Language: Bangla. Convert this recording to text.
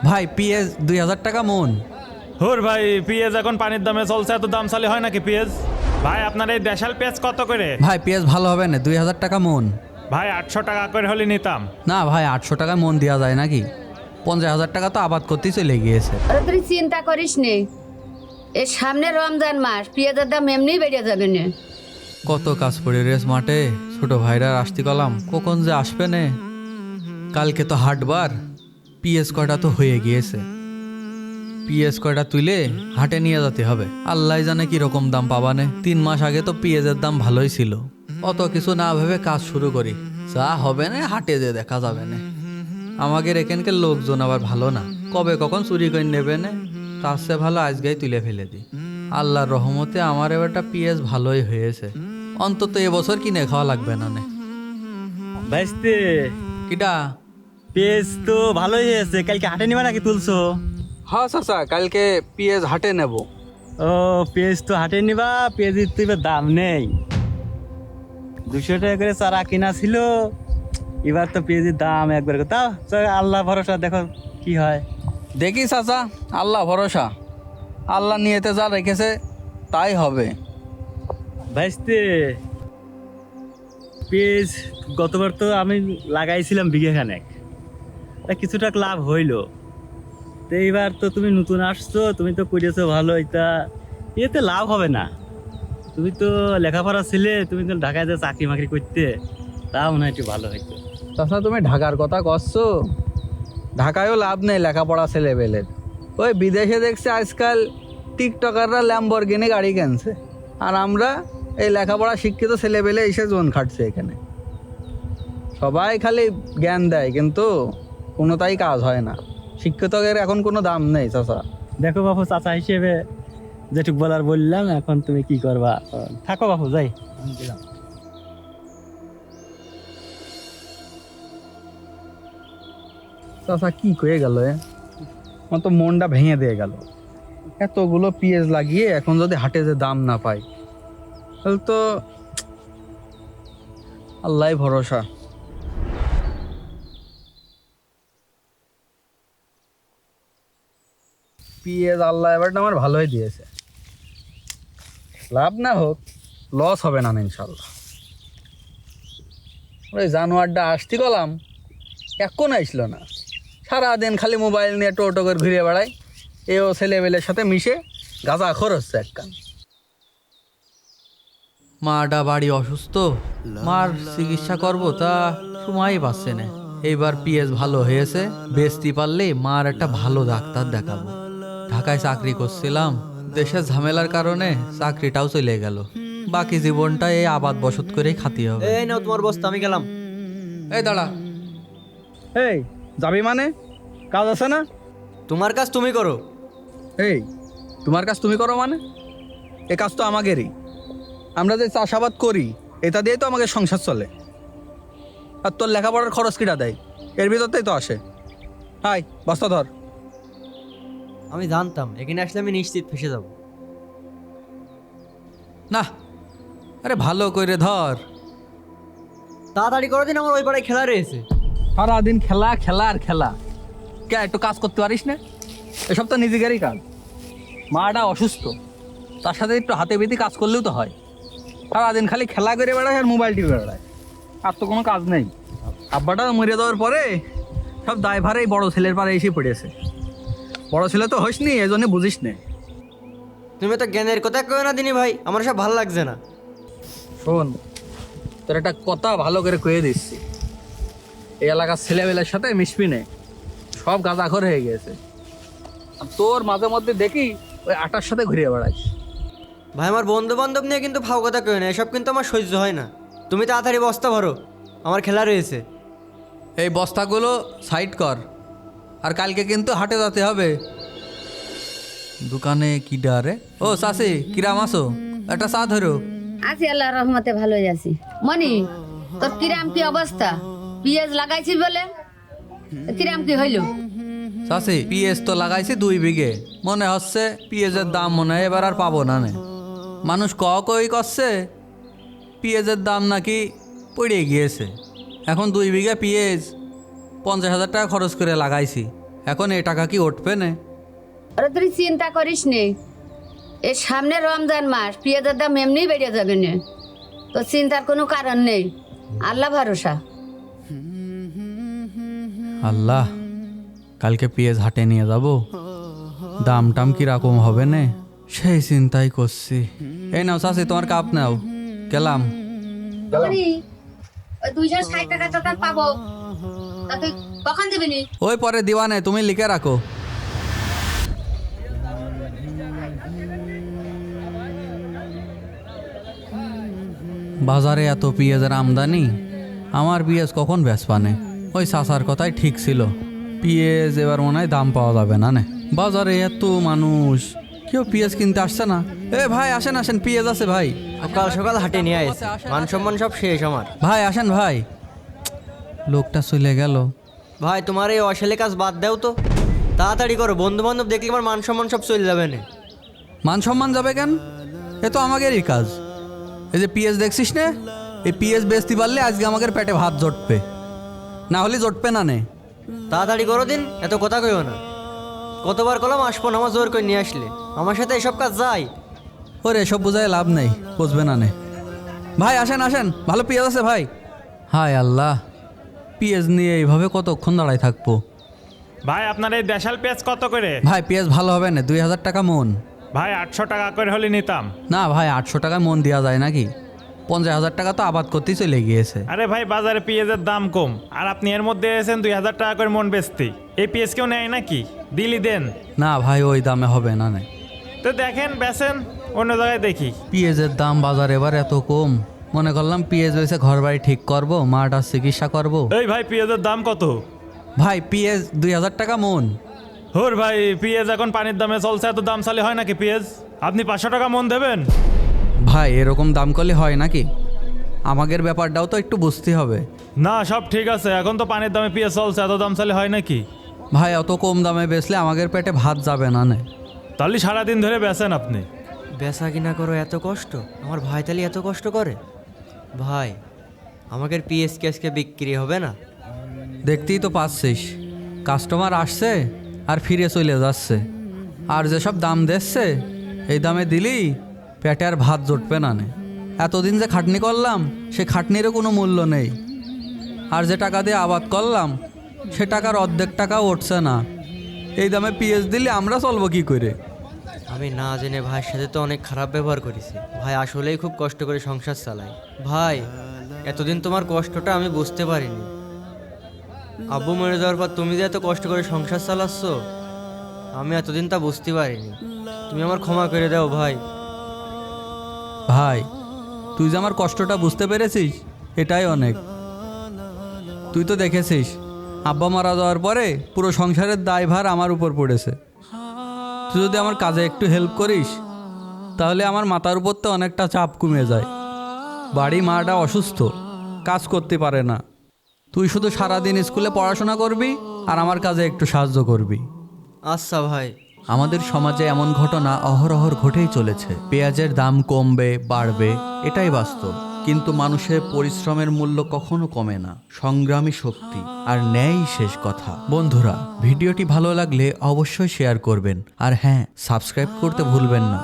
ভাই পিএস 2000 টাকা মন। হুর ভাই, পেঁয়াজ এখন পানির দামে চলছে, এত দাম চালি হয় নাকি পেঁয়াজ? ভাই আপনার এই দেশাল পেঁয়াজ কত করে? ভাই পিএস ভালো হবে না, 2000 টাকা মন। ভাই 800 টাকা করে হলে নিতাম। না ভাই 800 টাকা মন দেওয়া যায় নাকি? 50,000 টাকা তো আবাদ করতেই চলে গিয়েছে। আরে তুই চিন্তা করিস নে, এর সামনে রমজান মাস, পেঁয়াজের দাম এমনি বেড়ে যাবে না। কত কাজ পড়ে রেস মাঠে, ছোট ভাইরা আসতে কলাম কখন যে আসবে নে। কালকে তো হাটবার, পিএস কয়টা তো হয়ে গিয়েছে। পিএস কয়টা তুলে হাটে নিয়ে যেতে হবে। আল্লাহ জানে কি রকম দাম পাবানে। 3 মাস আগে তো পিএসের দাম ভালোই ছিল। অত কিছু না ভেবে কাজ শুরু করি, যা হবে না হাটে যে দেখা যাবে না। আমাদের এখানকার লোকজন আবার ভালো না, কবে কখন চুরি করে নেবে না। তার চেয়ে ভালো আজকেই তুলে ফেলে দিই। আল্লাহর রহমতে আমার এবারটা পিএস ভালোই হয়েছে। অন্তত এবছর কিনে খাওয়া লাগবে না নে। ভাইস্তে, কিটা? পেঁয়াজ তো ভালোই হয়েছে, কালকে হাটে নিবা নাকি তুলছো? হ্যাঁ চাচা, কালকে পিএস হাটে নেব। ও পেঁয়াজ তো হাটে নিবা, পেঁয়াজের তো এবার দাম নেই। 200 টাকা করে চারা কিনা ছিল, এবার তো পেঁয়াজের দাম একবার করে। তাও আল্লাহ ভরসা, দেখো কি হয়। দেখি চাচা, আল্লাহ ভরসা। আল্লাহ নিয়েতে যা রেখেছে তাই হবে। ভাইস্তে, পেঁয়াজ গতবার তো আমি লাগাইছিলাম বিঘে খানেক, তা কিছুটা লাভ হইলো। তো এইবার তো তুমি নতুন আসছো, তুমি তো করেছো ভালো, এটা এতে লাভ হবে না। তুমি তো লেখাপড়া ছিলে, তুমি তো ঢাকায় যে চাকরি মাকরি করতে, তা মনে হয় একটু ভালো হইতো। চাচা তুমি ঢাকার কথা করছো, ঢাকায়ও লাভ নেই লেখাপড়া ছেলেবেলের। ওই বিদেশে দেখছে আজকাল টিকটকাররা ল্যাম্বরগিনি গাড়ি কিনছে, আর আমরা এই লেখাপড়া শিক্ষিত ছেলেবেলে এসে জোন খাটছে এখানে। সবাই খালি জ্ঞান দেয় কিন্তু কোনোটাই কাজ হয় না। শিক্ষিতদের এখন কোনো দাম নেই চাচা। দেখো বাপু, চাচা হিসেবে যেটুক বলার বললাম, এখন তুমি কি করবা? থাকো বাপু, যাই। চাচা কি কয়ে গেল? আমার তো মনটা ভেঙে দিয়ে গেল। এতগুলো পিএস লাগিয়ে এখন যদি হাটে যে দাম না পাই, তাহলে তো আল্লাহ ভরসা। পিএস আল্লাহ এবারটা আমার ভালোই দিয়েছে। লাভ না হোক, লস হবে না ইনশাল্লাহ। ওই জানোয়ারটা আসতে গেলাম, এখন আসলো না। সারাদিন খালি মোবাইল নিয়ে টোটো করে ঘুরে বেড়ায়। এও ছেলেবেলের সাথে মিশে গাঁজা খর হচ্ছে এক কান। মাটা বাড়ি অসুস্থ, মার চিকিৎসা করব তা সময়ই পাচ্ছে না। এইবার পিএস ভালো হয়েছে, বেচতে পারলে মার একটা ভালো ডাক্তার দেখাবো। ঢাকায় চাকরি করছিলাম, দেশের ঝামেলার কারণে চাকরিটাও চলে গেল। বাকি জীবনটা এই আবাদ বসত করেই খাতি হবে। এই নাও তোমার বস্তা, আমি গেলাম। এই দাঁড়া, এই যাবি মানে? কাজ আছে না? তোমার কাজ তুমি করো। এই তোমার কাজ তুমি করো মানে? এ কাজ তো আমাদেরই। আমরা যে চাষাবাদ করি এটা দিয়েই তো আমাদের সংসার চলে। আর তোর লেখাপড়ার খরচ কিটা দেয়, এর ভিতরতেই তো আসে। হাই বস্তা ধর। আমি জানতাম এখানে আসলে আমি নিশ্চিত ফেসে যাব। না, আরে ভালো করে ধর। তাড়াতাড়ি করে দিন, আমার ওই পাড়ায় খেলা রয়েছে। সারাদিন খেলা খেলা আর খেলা। কে একটু কাজ করতে পারিস না? এসব তো নিজেদেরই কাজ। মাটা অসুস্থ, তার সাথে একটু হাতে বেঁধে কাজ করলেও তো হয়। সারাদিন খালি খেলা করে বেড়ায় আর মোবাইল টিপে বেড়ায়, আর তো কোনো কাজ নেই। আব্বাটা মরে যাওয়ার পরে সব দায়ভার এই বড় ছেলের পারে এসে পড়েছে। বড় ছেলে তো হইসনি, এই জন্য বুঝিস নে। তুমি তো জ্ঞানের কথা কেউ না দিনি ভাই, আমার সব ভালো লাগছে না। শোন, তোর একটা কথা ভালো করে কয়ে দিচ্ছি, এই এলাকার ছেলেবেলার সাথে মিশবি নে, সব গাঁজাখর হয়ে গেছে। আর তোর মাঝে মধ্যে দেখি ওই আটার সাথে ঘুরিয়ে বেড়াইস। ভাই আমার বন্ধু বান্ধব নিয়ে কিন্তু ফাও কথা কেউ না, এসব কিন্তু আমার সহ্য হয় না। তুমি তাড়াতাড়ি বস্তা ভরো, আমার খেলা রয়েছে। এই বস্তাগুলো সাইড কর, আর কালকে কিন্তু হাটে যেতে হবে। দোকানে কি ডারে? ও চাষি, কিরাম আসো? একটা চা ধরো। আছি আল্লাহ রহমতে, ভালোই আছি। মনি, তোর কিরাম কি অবস্থা? পেঁয়াজ লাগাইছি বলে কিরাম কি হইল? চাষি পিএস তো লাগাইছি 2 বিঘে, মনে হচ্ছে পিএজের দাম মনে হয় এবার আর পাবো না নে। মানুষ কই করছে পিএজের দাম নাকি পড়ে গিয়েছে। এখন 2 বিঘা পিএজ 50,000 টাকা খরচ করে লাগাইছি, এখন এ টাকা কি উঠবে না? আরে তুই চিন্তা করিস নে, এর সামনে রমজান মাস, পেঁয়াজের দাম এমনি বেড়ে যাবে না, তো চিন্তার কোনো কারণ নেই, আল্লাহ ভরসা। আল্লাহ, কালকে পেঁয়াজ হাটে নিয়ে যাব, দাম টাম কিরকম হবে না সেই চিন্তাই করছি। এই নাও চাচি, তোমার কাপ নাও, গেলাম। ওই 260 টাকা টোটাল পাবো, তা তুই কখন দিবি নি? ওই পরে দিওয়ানে, তুমি লিখে রাখো। বাজারে এত পেঁয়াজের আমদানি, আমার পেঁয়াজ কখন বেচপানে? ওই চাচার কথাই ঠিক ছিল, পেঁয়াজ এবার মনে হয় দাম পাওয়া যাবে না। বাজারে এত মানুষ, কেউ পেঁয়াজ কিনতে আসছে না। এ ভাই আসেন আসেন, পেঁয়াজ আছে ভাই। সকাল সকাল হাটে নিয়ে আসছে, মান সম্মান সব শেষ আমার। ভাই আসেন ভাই। লোকটা চলে গেল। ভাই তোমার এই অশালী কাজ বাদ দাও তো, তাড়াতাড়ি করো, বন্ধু বান্ধব দেখলে আমার মান সম্মান সব চলে যাবে না। মান সম্মান যাবে কেন? এ তো আমাদেরই কাজ। এই যে পেঁয়াজ দেখছিস না, এই পেঁয়াজ বেচতে পারলে আজকে আমাদের পেটে ভাত জটবে, না হলে জটবে না নে। তাড়াতাড়ি করো দিন, এত কথা কইও না। কতবার কলাম আসবো না, আমার জোর করে নিয়ে আসলে আমার সাথে এসব কাজ যায়। ওরে এসব বোঝায় লাভ নেই, বুঝবে না নে। ভাই আসেন আসেন, ভালো পেঁয়াজ আছে ভাই। হায় আল্লাহ, পেঁয়াজ নিয়ে এইভাবে কতক্ষণ দাঁড়ায় থাকবো? ভাই আপনার এই দেশাল পেঁয়াজ কত করে? ভাই পেঁয়াজ ভালো হবে না, 2000 টাকা মন। ভাই 800 টাকা করে হলে নিতাম। না ভাই, 800 টাকায় মন দেওয়া যায় নাকি? 50,000 টাকা তো আবাদ করতেই চলে গিয়েছে। আরে ভাই বাজারে পেঁয়াজের দাম কম, আর আপনি এর মধ্যে এসেছেন 2000 টাকা করে মন বেচতে। এই পেঁয়াজ কেউ নেয় নাকি? দিলি দেন। না ভাই, ওই দামে হবে না নে। তো দেখেন বেচেন, অন্য জায়গায় দেখি। পেঁয়াজের দাম বাজার এবার এত কম, মনে করলাম পেঁয়াজ বেচে ঘর বাড়ি ঠিক করবো, মাটার চিকিৎসা করব। এই ভাই পেঁয়াজের দাম কত? ভাই পেঁয়াজ 2000 টাকা মন। হোর ভাই, পেঁয়াজ এখন পানির দামে চলছে, এত দাম চালি হয় নাকি পেঁয়াজ? আপনি 500 টাকা মন দেবেন? ভাই এরকম দাম করলে হয় নাকি? আমাদের ব্যাপারটাও তো একটু বুঝতে হবে। না সব ঠিক আছে, এখন তো পানির দামে পেঁয়াজ চলছে, এত দাম চালি হয় নাকি? ভাই অত কম দামে বেচলে আমাদের পেটে ভাত যাবে না নে। তাহলে সারাদিন ধরে বেচেন আপনি। বেচা কিনা করো এত কষ্ট, আমার ভাই তাহলে এত কষ্ট করে? ভাই আমাদের পিএস আজকে বিক্রি হবে না? দেখতেই তো পাচ্ছিস, কাস্টমার আসছে আর ফিরে চলে যাচ্ছে, আর যেসব দাম দিচ্ছে এই দামে দিলি পেটে আর ভাত জুটবে না নে। এতদিন যে খাটনি করলাম সে খাটনিরও কোনো মূল্য নেই, আর যে টাকা দিয়ে আবাদ করলাম সে টাকার অর্ধেক টাকাও উঠছে না। এই দামে পেঁয়াজ দিলে আমরা চলবো কি করে? আমি না জেনে ভাইয়ের সাথে তো অনেক খারাপ ব্যবহার করেছি। ভাই আসলেই খুব কষ্ট করে সংসার চালাই। ভাই এতদিন তোমার কষ্টটা আমি বুঝতে পারিনি। আব্বু মরে যাওয়ার পর তুমি যে এত কষ্ট করে সংসার চালাচ্ছ, আমি এতদিন তা বুঝতে পারিনি। তুমি আমার ক্ষমা করে দাও ভাই। ভাই তুই যে আমার কষ্টটা বুঝতে পেরেছিস এটাই অনেক। তুই তো দেখেছিস আব্বা মারা যাওয়ার পরে পুরো সংসারের দায়ভার আমার উপর পড়েছে। তুই যদি আমার কাজে একটু হেল্প করিস তাহলে আমার মাথার উপর তো অনেকটা চাপ কমে যায়। বাড়ি মাটা অসুস্থ, কাজ করতে পারে না। তুই শুধু সারাদিন স্কুলে পড়াশোনা করবি আর আমার কাজে একটু সাহায্য করবি। আচ্ছা ভাই। আমাদের সমাজে এমন ঘটনা অহরহর ঘটেই চলেছে। পেঁয়াজের দাম কমবে বাড়বে এটাই বাস্তব, কিন্তু মানুষের পরিশ্রমের মূল্য কখনো কমে না। সংগ্রামী শক্তি আর ন্যায়ই শেষ কথা। বন্ধুরা ভিডিওটি ভালো লাগলে অবশ্যই শেয়ার করবেন, আর হ্যাঁ সাবস্ক্রাইব করতে ভুলবেন না।